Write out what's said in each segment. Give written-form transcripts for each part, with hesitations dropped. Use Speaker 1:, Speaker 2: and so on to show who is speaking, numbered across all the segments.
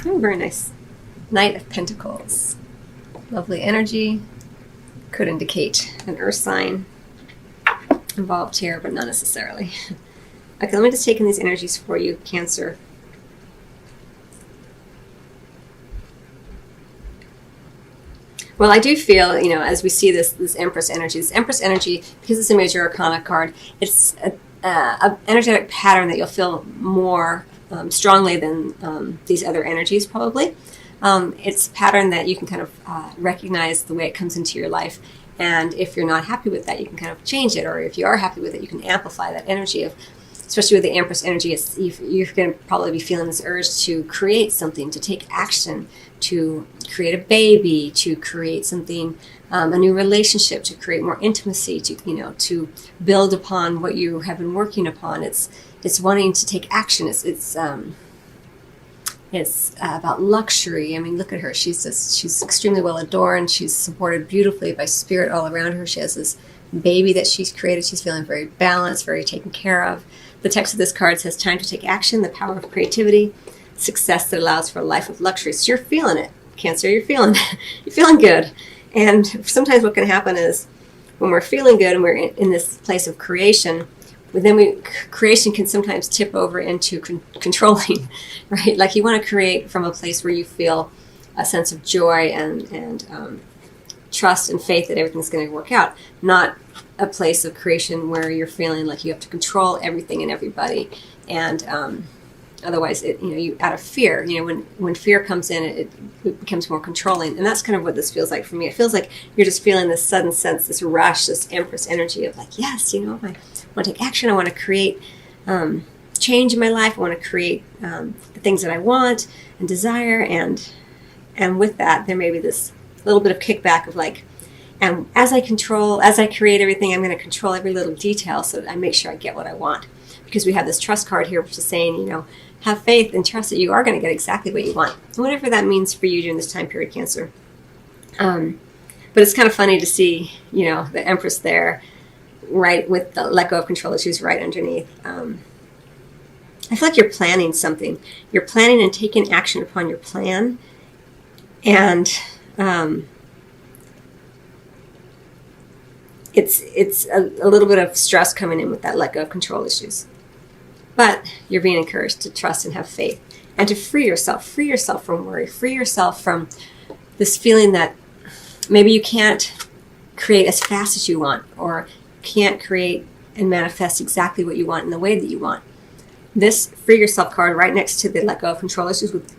Speaker 1: Oh, very nice. Knight of Pentacles. Lovely energy. Could indicate an earth sign involved here, but not necessarily. Okay, let me just take in these energies for you, Cancer. Well, I do feel, as we see this Empress energy, because it's a major arcana card, it's an energetic pattern that you'll feel more strongly than these other energies, probably. It's a pattern that you can kind of recognize the way it comes into your life. And if you're not happy with that, you can kind of change it. Or if you are happy with it, you can amplify that energy of, especially with the Empress energy, you're going to probably be feeling this urge to create something, to take action, to create a baby, to create something, a new relationship, to create more intimacy, to build upon what you have been working upon. It's wanting to take action. It's about luxury. I mean, look at her. She's extremely well adorned. She's supported beautifully by spirit all around her. She has this baby that she's created. She's feeling very balanced, very taken care of. The text of this card says, time to take action, the power of creativity, success that allows for a life of luxury. So you're feeling it, Cancer. You're feeling good. And sometimes what can happen is when we're feeling good and we're in this place of creation, then creation can sometimes tip over into controlling, right? Like you want to create from a place where you feel a sense of joy and trust and faith that everything's going to work out, not a place of creation where you're feeling like you have to control everything and everybody, and otherwise, you out of fear. When fear comes in, it becomes more controlling, and that's kind of what this feels like for me. It feels like you're just feeling this sudden sense, this rush, this Empress energy of like, yes, I want to take action. I want to create change in my life. I want to create the things that I want and desire, and with that, there may be this little bit of kickback of like, and as I create everything, I'm going to control every little detail so that I make sure I get what I want. Because we have this trust card here, which is saying, have faith and trust that you are going to get exactly what you want. Whatever that means for you during this time period, Cancer. But it's kind of funny to see, the Empress there, right, with the let go of control issues right underneath. I feel like you're planning something. You're planning and taking action upon your plan. And it's a little bit of stress coming in with that let go of control issues. But you're being encouraged to trust and have faith and to free yourself from worry, free yourself from this feeling that maybe you can't create as fast as you want, or can't create and manifest exactly what you want in the way that you want. This free yourself card right next to the let go of control issues, with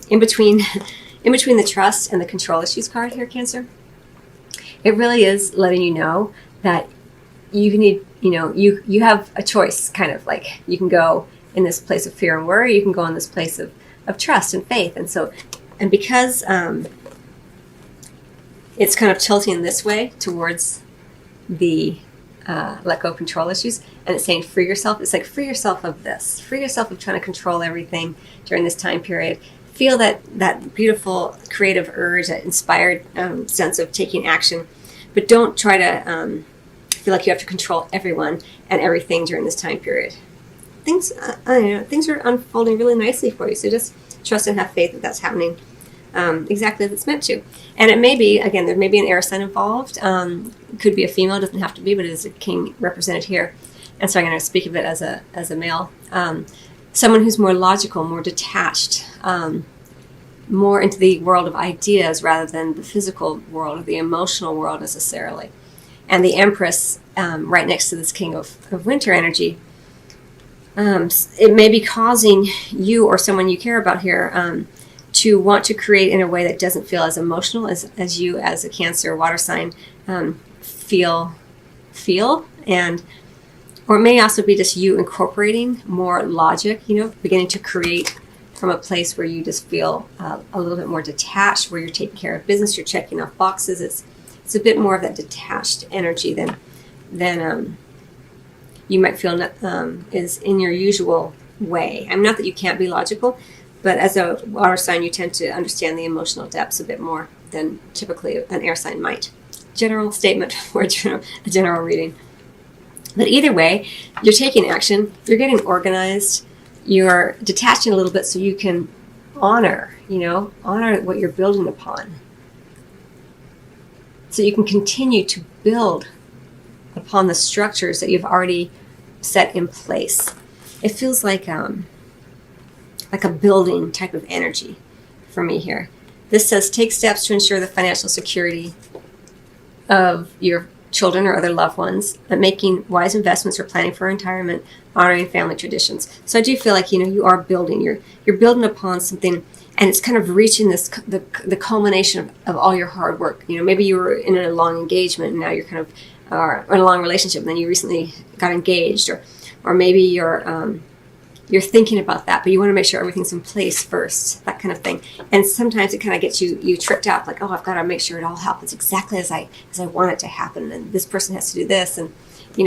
Speaker 1: in between the trust and the control issues card here, Cancer. It really is letting you know that you need, you have a choice, kind of like you can go in this place of fear and worry, you can go in this place of trust and faith. And because it's kind of tilting this way towards the let go of control issues, and it's saying free yourself. It's like free yourself of this. Free yourself of trying to control everything during this time period. Feel that beautiful creative urge, that inspired sense of taking action. But don't try to feel like you have to control everyone and everything during this time period. Things are unfolding really nicely for you. So just trust and have faith that that's happening exactly as it's meant to. And it may be, again, there may be an air sign involved. It could be a female, doesn't have to be, but it is a king represented here. And so I'm going to speak of it as a male. Someone who's more logical, more detached, more into the world of ideas rather than the physical world or the emotional world necessarily. And the Empress, right next to this King of Winter energy, it may be causing you or someone you care about here to want to create in a way that doesn't feel as emotional as you as a Cancer water sign feel, and or it may also be just you incorporating more logic, beginning to create from a place where you just feel a little bit more detached, where you're taking care of business, you're checking off boxes. It's a bit more of that detached energy than you might feel is in your usual way. I'm not that you can't be logical, but as a water sign, you tend to understand the emotional depths a bit more than typically an air sign might. General statement for a general reading. But either way, you're taking action, you're getting organized, you're detaching a little bit so you can honor, honor what you're building upon. So you can continue to build upon the structures that you've already set in place. It feels like a building type of energy for me here. This says, take steps to ensure the financial security of your children or other loved ones, and making wise investments or planning for retirement, honoring family traditions. So I do feel like, you are building, you're building upon something, and it's kind of reaching the culmination of all your hard work. Maybe you were in a long engagement and now you're kind of in a long relationship, and then you recently got engaged, or maybe you're thinking about that, but you want to make sure everything's in place first, that kind of thing. And sometimes it kind of gets you tripped out, like, oh, I've got to make sure it all happens exactly as I want it to happen, and this person has to do this, and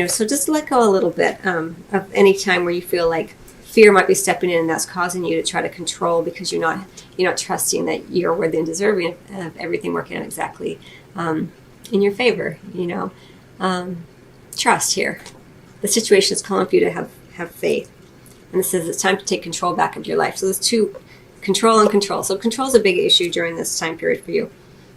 Speaker 1: so just let go a little bit of any time where you feel like fear might be stepping in, and that's causing you to try to control because you're not trusting that you're worthy and deserving of everything working out exactly in your favor. Trust here. The situation is calling for you to have faith. And this says it's time to take control back of your life. So there's two, control and control. So control is a big issue during this time period for you.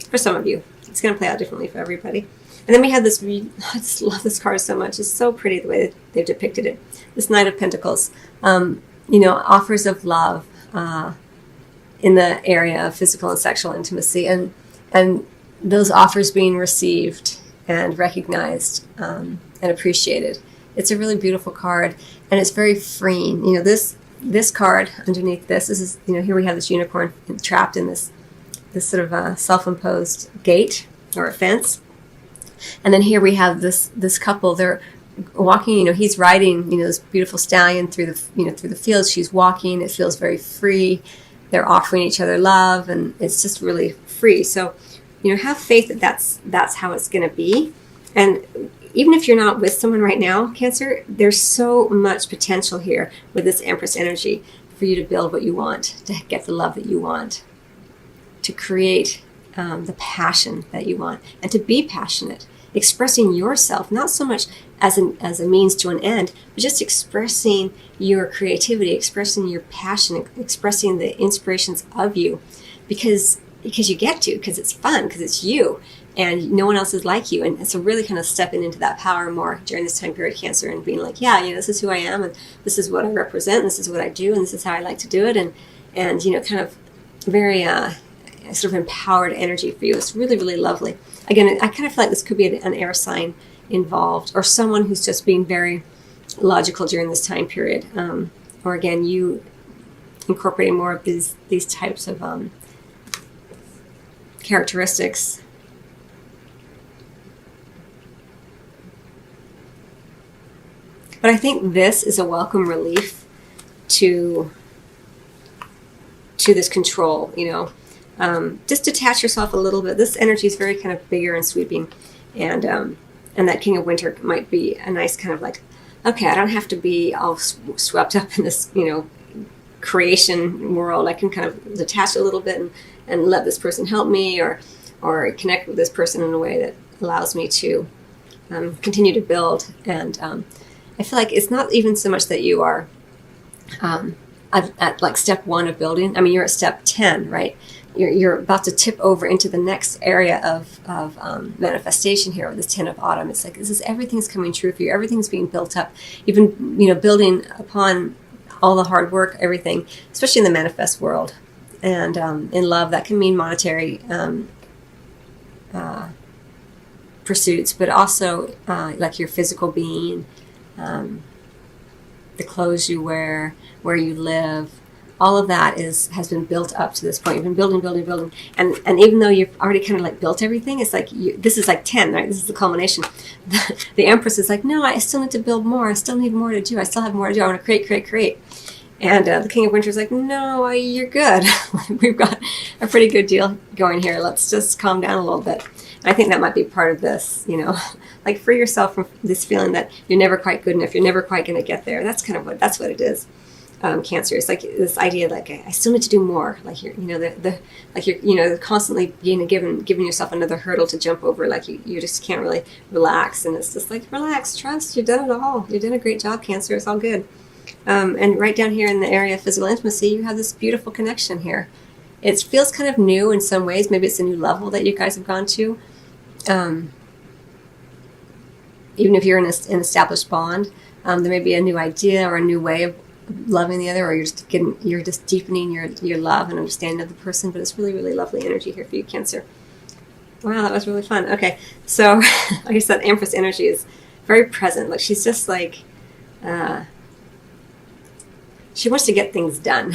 Speaker 1: For some of you. It's going to play out differently for everybody. And then we have this, I just love this card so much. It's so pretty the way that they've depicted it. This Knight of Pentacles. Offers of love in the area of physical and sexual intimacy. And those offers being received and recognized and appreciated. It's a really beautiful card, and it's very freeing. This card underneath this is here we have this unicorn trapped in this sort of self-imposed gate or a fence, and then here we have this couple. They're walking. He's riding this beautiful stallion through the fields. She's walking. It feels very free. They're offering each other love, and it's just really free. So have faith that that's how it's going to be, and even if you're not with someone right now, Cancer, there's so much potential here with this Empress energy for you to build what you want, to get the love that you want, to create the passion that you want, and to be passionate, expressing yourself, not so much as a means to an end, but just expressing your creativity, expressing your passion, expressing the inspirations of you, because you get to, because it's fun, because it's you. And no one else is like you. And so really kind of stepping into that power more during this time period, Cancer, and being like, this is who I am, and this is what I represent, and this is what I do, and this is how I like to do it. And kind of very sort of empowered energy for you. It's really, really lovely. Again, I kind of feel like this could be an air sign involved, or someone who's just being very logical during this time period. Or again, you incorporating more of these types of characteristics. But I think this is a welcome relief to this control, just detach yourself a little bit. This energy is very kind of bigger and sweeping, and that King of Winter might be a nice kind of like, okay, I don't have to be all swept up in this, creation world. I can kind of detach a little bit and let this person help me, or connect with this person in a way that allows me to continue to build. And I feel like it's not even so much that you are at like step 1 of building. I mean, you're at step 10, right? You're about to tip over into the next area of manifestation here with this 10 of Autumn. It's like everything's coming true for you. Everything's being built up. You've been building upon all the hard work, everything, especially in the manifest world. And in love, that can mean monetary pursuits, but also like your physical being, the clothes you wear, where you live, all of that has been built up to this point. You've been building, and even though you've already kind of like built everything, it's like this is like 10, right? This is the culmination. The Empress is like, no, I still need to build more. I still need more to do. I still have more to do. I want to create. And the King of Winter is like, no, you're good. We've got a pretty good deal going here. Let's just calm down a little bit. And I think that might be part of this, like free yourself from this feeling that you're never quite good enough. You're never quite going to get there. That's what it is. Cancer. It's like this idea, like I still need to do more. Like you're constantly giving yourself another hurdle to jump over. Like you just can't really relax. And it's just like, relax, trust. You've done it all. You've done a great job, Cancer. It's all good. And right down here in the area of physical intimacy, you have this beautiful connection here. It feels kind of new in some ways. Maybe it's a new level that you guys have gone to. Even if you're in an established bond, there may be a new idea or a new way of loving the other, or you're just deepening your love and understanding of the person. But it's really, really lovely energy here for you, Cancer. Wow, that was really fun. Okay, so like I said, Empress energy is very present. Like she's just like she wants to get things done,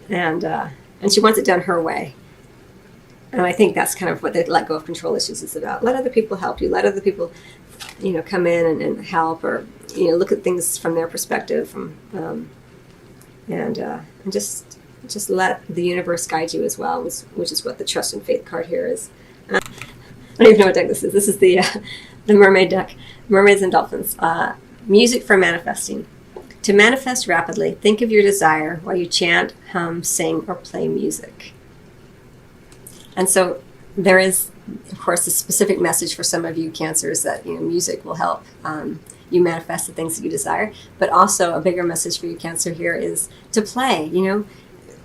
Speaker 1: and she wants it done her way. And I think that's kind of what the let go of control issues is about. Let other people help you. Let other people, come in and help, or look at things from their perspective, and just let the universe guide you as well, which is what the trust and faith card here is. I don't even know what deck this is. This is the mermaid deck, mermaids and dolphins. Music for manifesting. To manifest rapidly, think of your desire while you chant, hum, sing, or play music. And so there is, of course, a specific message for some of you Cancers that music will help you manifest the things that you desire. But also a bigger message for you Cancer here is to play.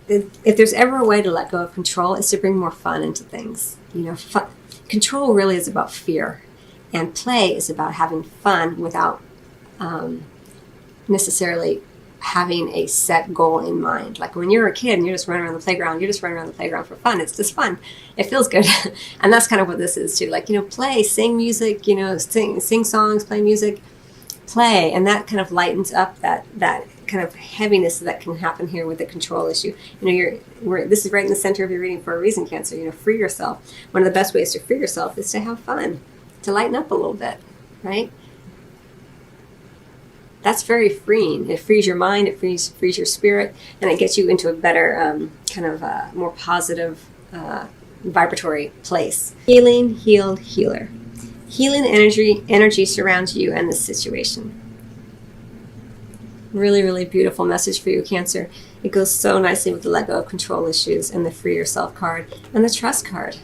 Speaker 1: If there's ever a way to let go of control, it's to bring more fun into things. Control really is about fear, and play is about having fun without necessarily having a set goal in mind. Like when you're a kid and you're just running around the playground for fun. It's just fun. It feels good. And that's kind of what this is too. Like, play, sing music, sing songs, play music, play. And that kind of lightens up that kind of heaviness that can happen here with the control issue. This is right in the center of your reading for a reason, Cancer. Free yourself. One of the best ways to free yourself is to have fun, to lighten up a little bit, right? That's very freeing. It frees your mind, it frees your spirit, and it gets you into a better, more positive, vibratory place. Healing, healed, healer. Healing energy surrounds you and the situation. Really, really beautiful message for you, Cancer. It goes so nicely with the let go of control issues and the free yourself card and the trust card,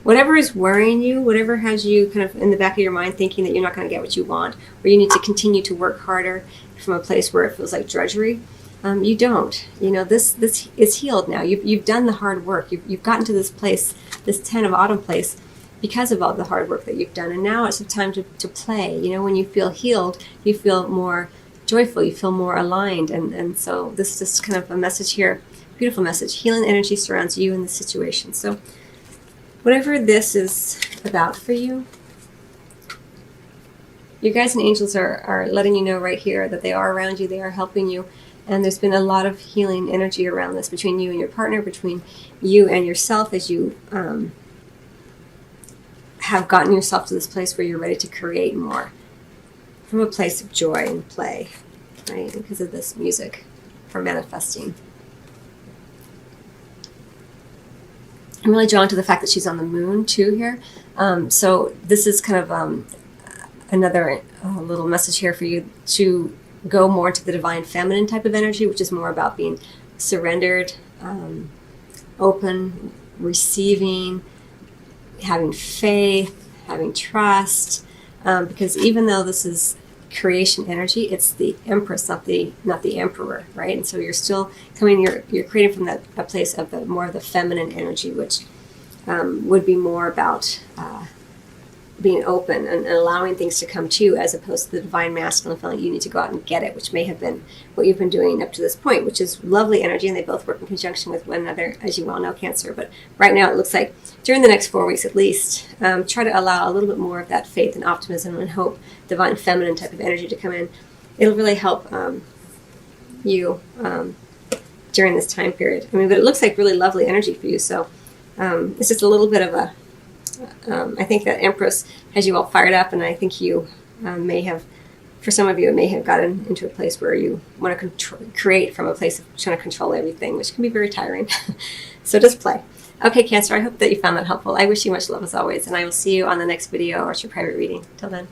Speaker 1: Whatever is worrying you, whatever has you kind of in the back of your mind thinking that you're not going to get what you want, or you need to continue to work harder from a place where it feels like drudgery, you don't. This is healed now. You've done the hard work. You've gotten to this place, this 10 of autumn place, because of all the hard work that you've done. And now it's the time to play. When you feel healed, you feel more joyful, you feel more aligned. And so this is just kind of a message here, beautiful message. Healing energy surrounds you in the situation. So whatever this is about for you, your guides and angels are letting you know right here that they are around you, they are helping you, and there's been a lot of healing energy around this between you and your partner, between you and yourself, as you have gotten yourself to this place where you're ready to create more from a place of joy and play, right? Because of this music for manifesting. I'm really drawn to the fact that she's on the moon too here. So this is kind of another little message here for you to go more into the divine feminine type of energy, which is more about being surrendered, open, receiving, having faith, having trust. Because even though this is creation energy, it's the Empress, not the Emperor, right? And so you're still coming, you're creating from that place of the more of the feminine energy, which would be more about being open and allowing things to come to you, as opposed to the divine masculine feeling you need to go out and get it, which may have been what you've been doing up to this point, which is lovely energy, and they both work in conjunction with one another, as you well know, Cancer. But right now it looks like during the next 4 weeks at least, try to allow a little bit more of that faith and optimism and hope, divine feminine type of energy to come in. It'll really help you during this time period. But it looks like really lovely energy for you. So it's just a little bit of a, I think that Empress has you all fired up, and I think you may have, for some of you, it may have gotten into a place where you want to create from a place of trying to control everything, which can be very tiring. So just play. Okay, Cancer, I hope that you found that helpful. I wish you much love as always, and I will see you on the next video or your private reading. Till then.